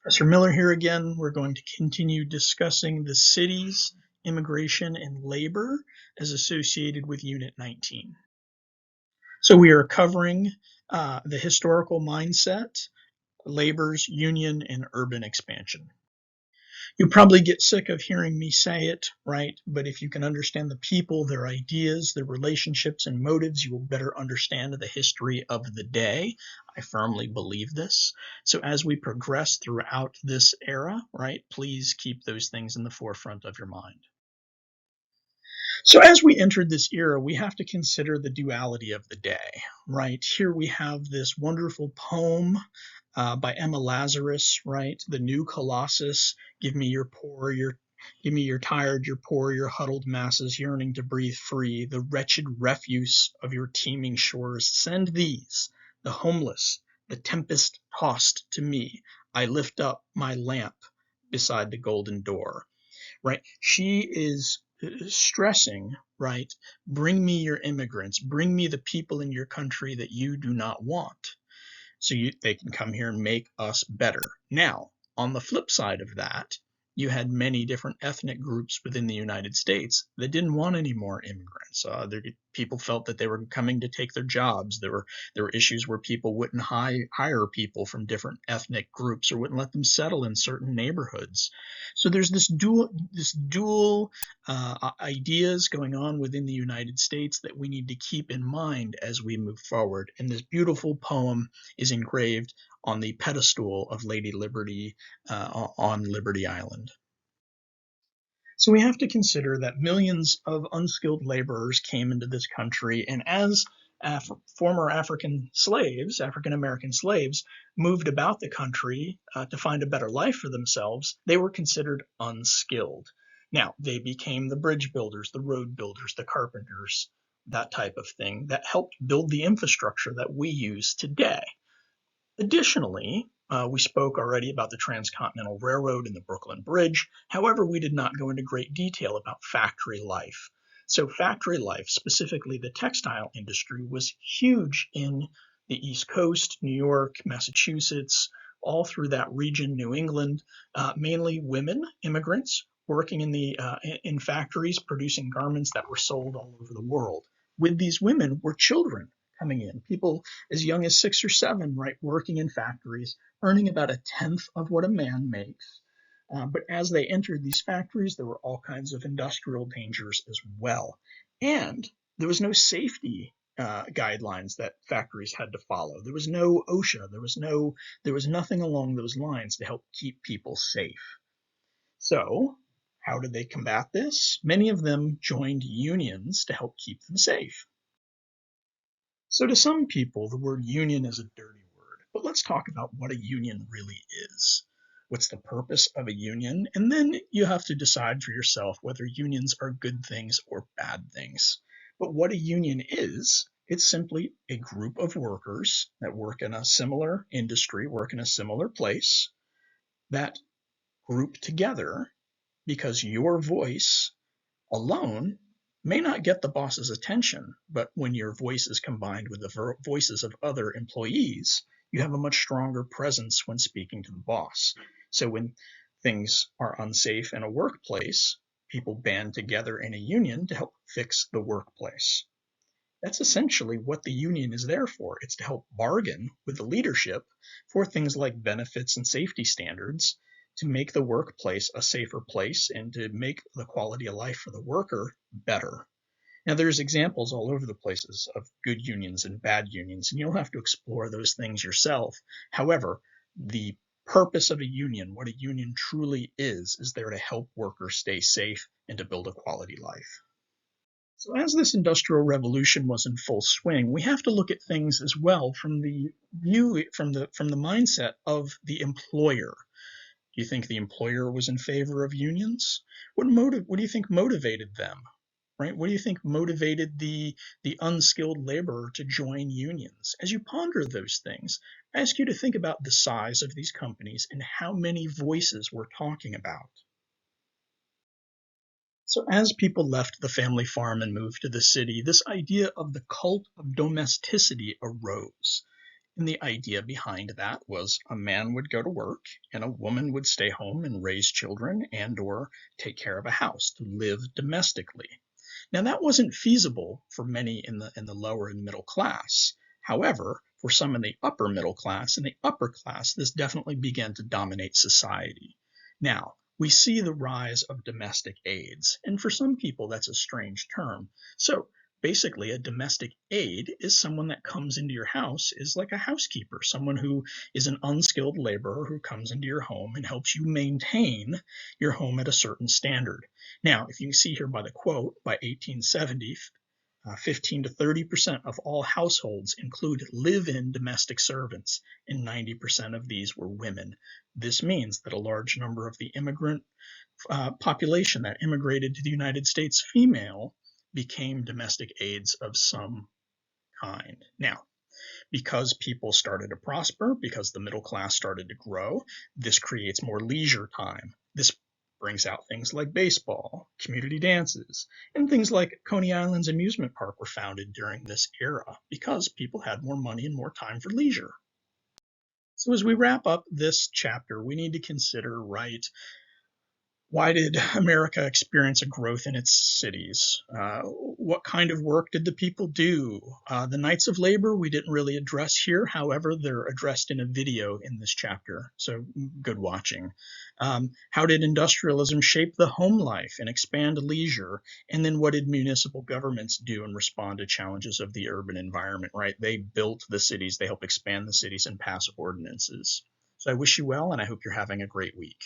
Professor Miller here again. We're going to continue discussing the cities, immigration, and labor as associated with Unit 19. So we are covering the historical mindset, labor's union, and urban expansion. You probably get sick of hearing me say it, right? But if you can understand the people, their ideas, their relationships, and motives, you will better understand the history of the day. I firmly believe this. So as we progress throughout this era, right, please keep those things in the forefront of your mind. So as we entered this era, we have to consider the duality of the day, right? Here we have this wonderful poem by Emma Lazarus, right? The new Colossus, give me your tired, your poor, your huddled masses yearning to breathe free, the wretched refuse of your teeming shores. Send these, the homeless, the tempest tossed to me. I lift up my lamp beside the golden door, right? She is stressing, right? Bring me your immigrants, bring me the people in your country that you do not want, so they can come here and make us better. Now, on the flip side of that, you had many different ethnic groups within the United States that didn't want any more immigrants. People felt that they were coming to take their jobs. There were issues where people wouldn't hire people from different ethnic groups or wouldn't let them settle in certain neighborhoods. So there's this dual ideas going on within the United States that we need to keep in mind as we move forward. And this beautiful poem is engraved on the pedestal of Lady Liberty on Liberty Island. So we have to consider that millions of unskilled laborers came into this country, and as former African American slaves, moved about the country to find a better life for themselves, they were considered unskilled. Now, they became the bridge builders, the road builders, the carpenters, that type of thing that helped build the infrastructure that we use today. Additionally, we spoke already about the Transcontinental Railroad and the Brooklyn Bridge. However, we did not go into great detail about factory life. So factory life, specifically the textile industry, was huge in the East Coast, New York, Massachusetts, all through that region, New England, mainly women, immigrants, working in factories, producing garments that were sold all over the world. With these women were children coming in, people as young as 6 or 7, right, working in factories, earning about a tenth of what a man makes. But as they entered these factories, there were all kinds of industrial dangers as well. And there was no safety guidelines that factories had to follow. There was no OSHA. There was nothing along those lines to help keep people safe. So how did they combat this? Many of them joined unions to help keep them safe. So to some people, the word union is a dirty word, but let's talk about what a union really is. What's the purpose of a union? And then you have to decide for yourself whether unions are good things or bad things. But what a union is, it's simply a group of workers that work in a similar industry, work in a similar place, that group together because your voice alone may not get the boss's attention, but when your voice is combined with the voices of other employees, you have a much stronger presence when speaking to the boss. So when things are unsafe in a workplace, people band together in a union to help fix the workplace. That's essentially what the union is there for. It's to help bargain with the leadership for things like benefits and safety standards to make the workplace a safer place and to make the quality of life for the worker better. Now, there's examples all over the places of good unions and bad unions, and you'll have to explore those things yourself. However, the purpose of a union, what a union truly is there to help workers stay safe and to build a quality life. So as this industrial revolution was in full swing, we have to look at things as well from the mindset of the employer. Do you think the employer was in favor of unions? What do you think motivated them? Right? What do you think motivated the unskilled laborer to join unions? As you ponder those things, I ask you to think about the size of these companies and how many voices we're talking about. So as people left the family farm and moved to the city, this idea of the cult of domesticity arose. And the idea behind that was a man would go to work and a woman would stay home and raise children and or take care of a house to live domestically. Now that wasn't feasible for many in the lower and middle class. However, for some in the upper middle class and the upper class, this definitely began to dominate society. Now, we see the rise of domestic aids, and for some people that's a strange term. So basically, a domestic aid is someone that comes into your house, is like a housekeeper, someone who is an unskilled laborer who comes into your home and helps you maintain your home at a certain standard. Now, if you can see here by the quote, by 1870, 15 to 30% of all households include live-in domestic servants, and 90% of these were women. This means that a large number of the immigrant population that immigrated to the United States female became domestic aids of some kind. Now, because people started to prosper, because the middle class started to grow, this creates more leisure time. This brings out things like baseball, community dances, and things like Coney Island's amusement park were founded during this era because people had more money and more time for leisure. So as we wrap up this chapter, we need to consider, right, why did America experience a growth in its cities? What kind of work did the people do? The Knights of Labor we didn't really address here. However, they're addressed in a video in this chapter, so good watching. How did industrialism shape the home life and expand leisure? And then what did municipal governments do and respond to challenges of the urban environment, right? They built the cities, they helped expand the cities and pass ordinances. So I wish you well, and I hope you're having a great week.